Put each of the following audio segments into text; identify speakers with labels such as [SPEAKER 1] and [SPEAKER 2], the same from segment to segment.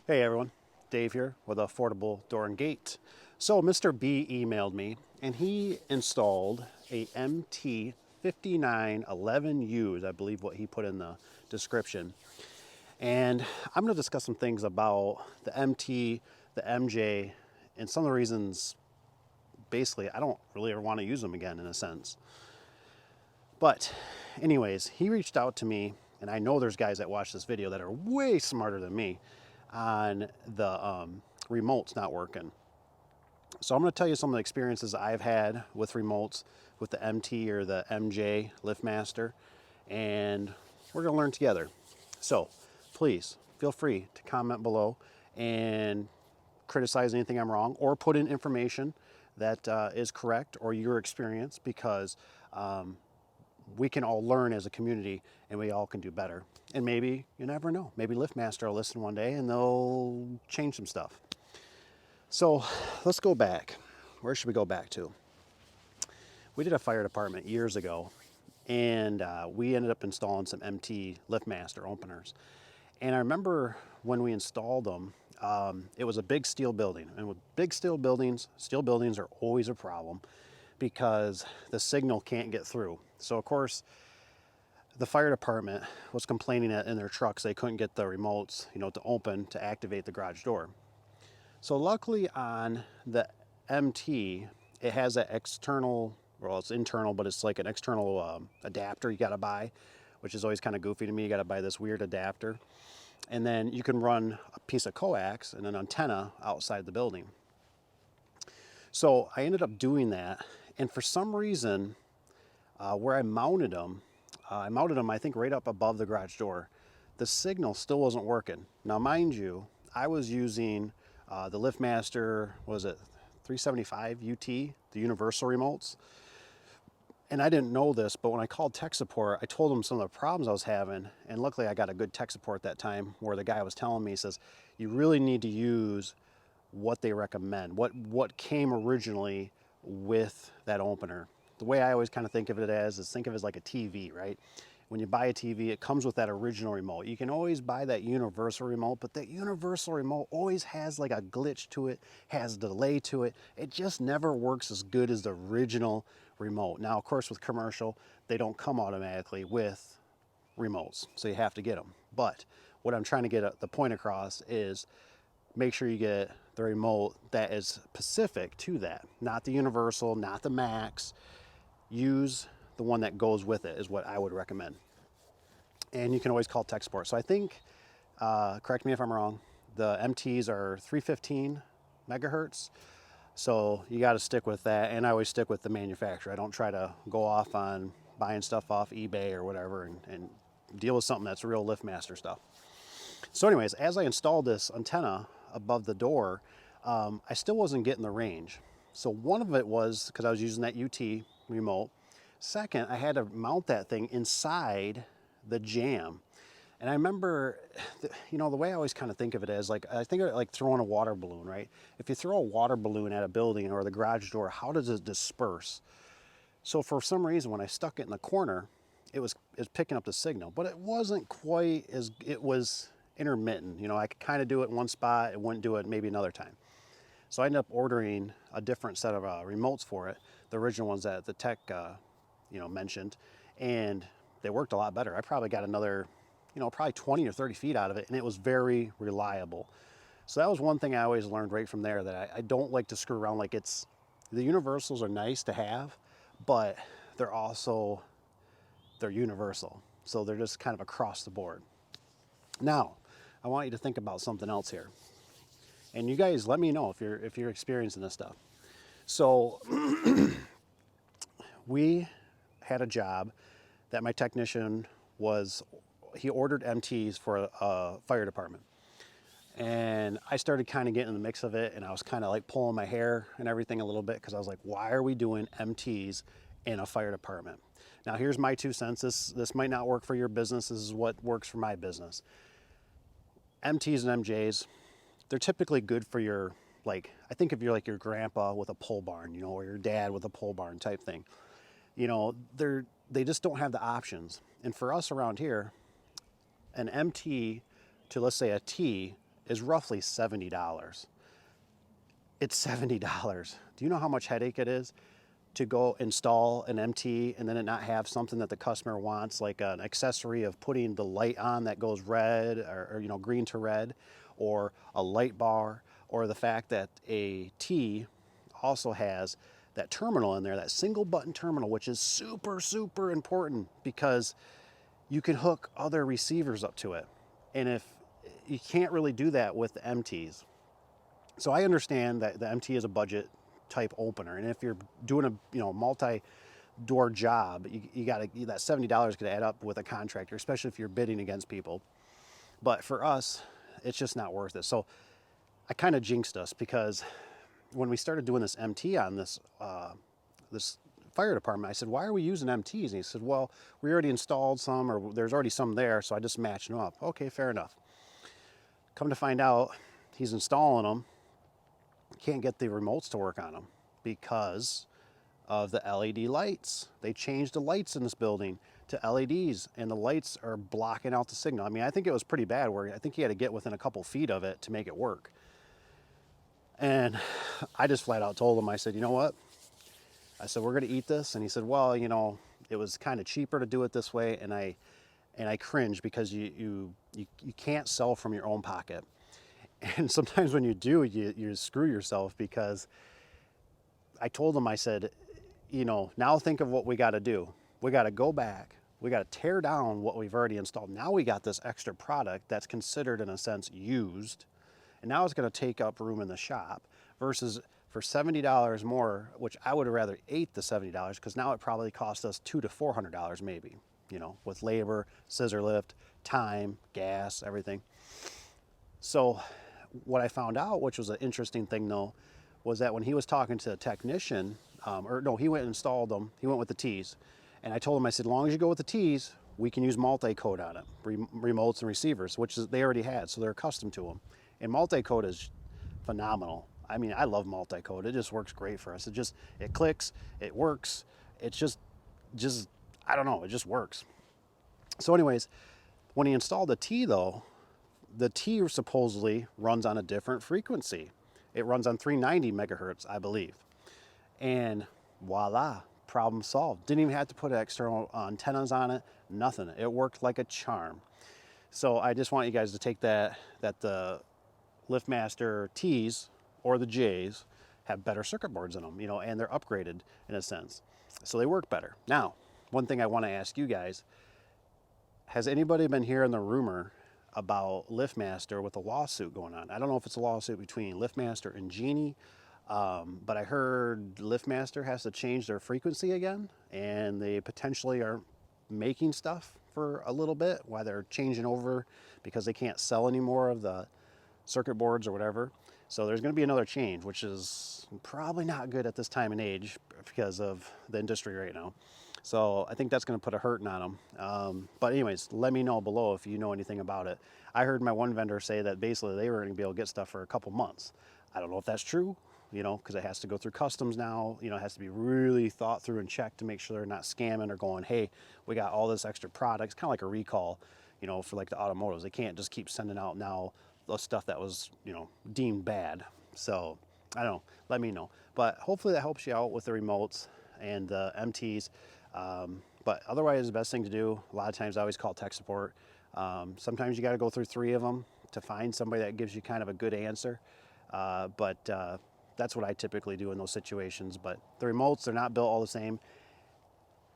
[SPEAKER 1] Hey everyone, Dave here with Affordable Door and Gate. So Mr. B emailed me and he installed a MT 5911U, I believe what he put in the description. And I'm going to discuss some things about the MT, the MJ, and some of the reasons basically I don't really ever want to use them again in a sense. But anyways, he reached out to me, and I know there's guys that watch this video that are way smarter than me on the remotes not working. So I'm going to tell you some of the experiences I've had with remotes with the MT or the MJ Liftmaster, and we're going to learn together. So please feel free to comment below and criticize anything I'm wrong, or put in information that is correct or your experience, because we can all learn as a community and we all can do better. And maybe, you never know, maybe Liftmaster will listen one day and they'll change some stuff. So let's go back. Where should we go back to? We did a fire department years ago, and we ended up installing some MT Liftmaster openers. And I remember when we installed them, it was a big steel building. And with big steel buildings are always a problem because the signal can't get through. So of course, the fire department was complaining that in their trucks they couldn't get the remotes, to open to activate the garage door. So luckily on the MT, it has that external, well, it's internal, but it's like an external adapter you got to buy, which is always kind of goofy to me. You got to buy this weird adapter. And then you can run a piece of coax and an antenna outside the building. So I ended up doing that. And for some reason, where I mounted them, I think right up above the garage door. The signal still wasn't working. Now, mind you, I was using the Liftmaster, what was it, 375 UT, the universal remotes. And I didn't know this, but when I called tech support, I told them some of the problems I was having. And luckily I got a good tech support that time, where the guy was telling me, he says, you really need to use what they recommend, what came originally with that opener. The way I always kind of think of it as is, think of it as like a TV, right? When you buy a TV, it comes with that original remote. You can always buy that universal remote, but that universal remote always has like a glitch to it, has a delay to it. It just never works as good as the original remote. Now, of course, with commercial, they don't come automatically with remotes, so you have to get them. But what I'm trying to get the point across is, make sure you get the remote that is specific to that, not the universal, not the max. Use the one that goes with it is what I would recommend. And you can always call tech support. So I think, correct me if I'm wrong, the MTs are 315 megahertz. So you got to stick with that. And I always stick with the manufacturer. I don't try to go off on buying stuff off eBay or whatever and deal with something that's real Liftmaster stuff. So anyways, as I installed this antenna above the door, I still wasn't getting the range. So one of it was because I was using that UT remote. Second, I had to mount that thing inside the jam. And I remember, the way I always kind of think of it is, like, I think of it like throwing a water balloon, right? If you throw a water balloon at a building or the garage door, how does it disperse? So for some reason, when I stuck it in the corner, it was picking up the signal, but it wasn't quite as, it was intermittent. I could kind of do it in one spot, it wouldn't do it maybe another time. So I ended up ordering a different set of remotes for it, the original ones that the tech mentioned, and they worked a lot better. I probably got another, probably 20 or 30 feet out of it, and it was very reliable. So that was one thing I always learned right from there, that I don't like to screw around. Like, the universals are nice to have, but they're universal. So they're just kind of across the board. Now, I want you to think about something else here. And you guys let me know if you're experiencing this stuff. So we had a job that my technician he ordered MTs for a fire department. And I started kind of getting in the mix of it, and I was kind of like pulling my hair and everything a little bit, because I was like, why are we doing MTs in a fire department? Now, here's my 2 cents. This might not work for your business. This is what works for my business. MTs and MJs, they're typically good for your, like, I think if you're like your grandpa with a pole barn, or your dad with a pole barn type thing. They just don't have the options. And for us around here, an MT to, let's say, a T is roughly $70. It's $70. Do you know how much headache it is to go install an MT and then it not have something that the customer wants, like an accessory of putting the light on that goes red or you know, green to red, or a light bar, or the fact that a T also has that terminal in there, that single button terminal, which is super, super important because you can hook other receivers up to it. And if you can't really do that with the MTs. So I understand that the MT is a budget type opener, and if you're doing a, you know, multi-door job, you got to, that $70 could add up with a contractor, especially if you're bidding against people. But for us, it's just not worth it. So I kind of jinxed us, because when we started doing this MT on this this fire department, I said, why are we using MTs? And he said, well, we already installed some, or there's already some there, so I just matched them up. Okay, fair enough. Come to find out, he's installing them, can't get the remotes to work on them because of the LED lights. They changed the lights in this building to LEDs, and the lights are blocking out the signal. I mean, I think it was pretty bad, where I think he had to get within a couple feet of it to make it work. And I just flat out told him, I said, you know what? I said, we're going to eat this. And he said, well, you know, it was kind of cheaper to do it this way. And I cringe, because you can't sell from your own pocket. And sometimes when you do, you screw yourself, because I told him, I said, you know, now think of what we got to do. We got to go back. We got to tear down what we've already installed. Now we got this extra product that's considered, in a sense, used. And now it's going to take up room in the shop, versus for $70 more, which I would have rather ate the $70, because now it probably cost us $200 to $400 maybe, you know, with labor, scissor lift, time, gas, everything. So what I found out, which was an interesting thing though, was that when he was talking to the technician, or no, he went and installed them. He went with the T's. And I told him, I said, as long as you go with the T's, we can use multi-code on it, remotes and receivers, which is, they already had, so they're accustomed to them. And multi-code is phenomenal. I mean, I love multi-code. It just works great for us. It clicks, it works. It's just, I don't know, it just works. So anyways, when he installed the T though, the T supposedly runs on a different frequency. It runs on 390 megahertz, I believe. And voila, problem solved. Didn't even have to put external antennas on it, nothing. It worked like a charm. So I just want you guys to take that the Liftmaster T's or the J's have better circuit boards in them, you know, and they're upgraded in a sense. So they work better. Now, one thing I want to ask you guys, has anybody been hearing the rumor about Liftmaster with a lawsuit going on? I don't know if it's a lawsuit between Liftmaster and Genie, but I heard Liftmaster has to change their frequency again, and they potentially are making stuff for a little bit while they're changing over, because they can't sell any more of the circuit boards or whatever. So there's going to be another change, which is probably not good at this time and age because of the industry right now. So I think that's going to put a hurting on them. But anyways, let me know below if you know anything about it. I heard my one vendor say that basically they were going to be able to get stuff for a couple months. I don't know if that's true, you know, because it has to go through customs now. You know, it has to be really thought through and checked to make sure they're not scamming or going, hey, we got all this extra product. It's kind of like a recall, you know, for like the automotives. They can't just keep sending out now the stuff that was, you know, deemed bad. So I don't know, let me know. But hopefully that helps you out with the remotes and the MTs. But otherwise, the best thing to do, a lot of times I always call tech support. Sometimes you got to go through 3 of them to find somebody that gives you kind of a good answer. But that's what I typically do in those situations. But the remotes, they're not built all the same.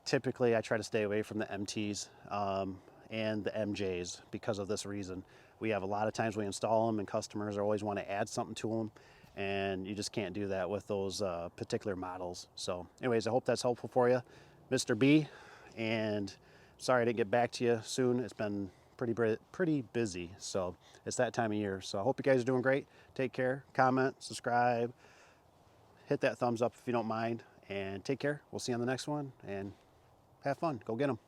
[SPEAKER 1] Typically, I try to stay away from the MTs and the MJs because of this reason. We have a lot of times we install them and customers always want to add something to them, and you just can't do that with those particular models. So anyways, I hope that's helpful for you. Mr. B, and sorry I didn't get back to you soon. It's been pretty busy, so it's that time of year. So I hope you guys are doing great. Take care, comment, subscribe, hit that thumbs up if you don't mind, and take care. We'll see you on the next one, and have fun. Go get them.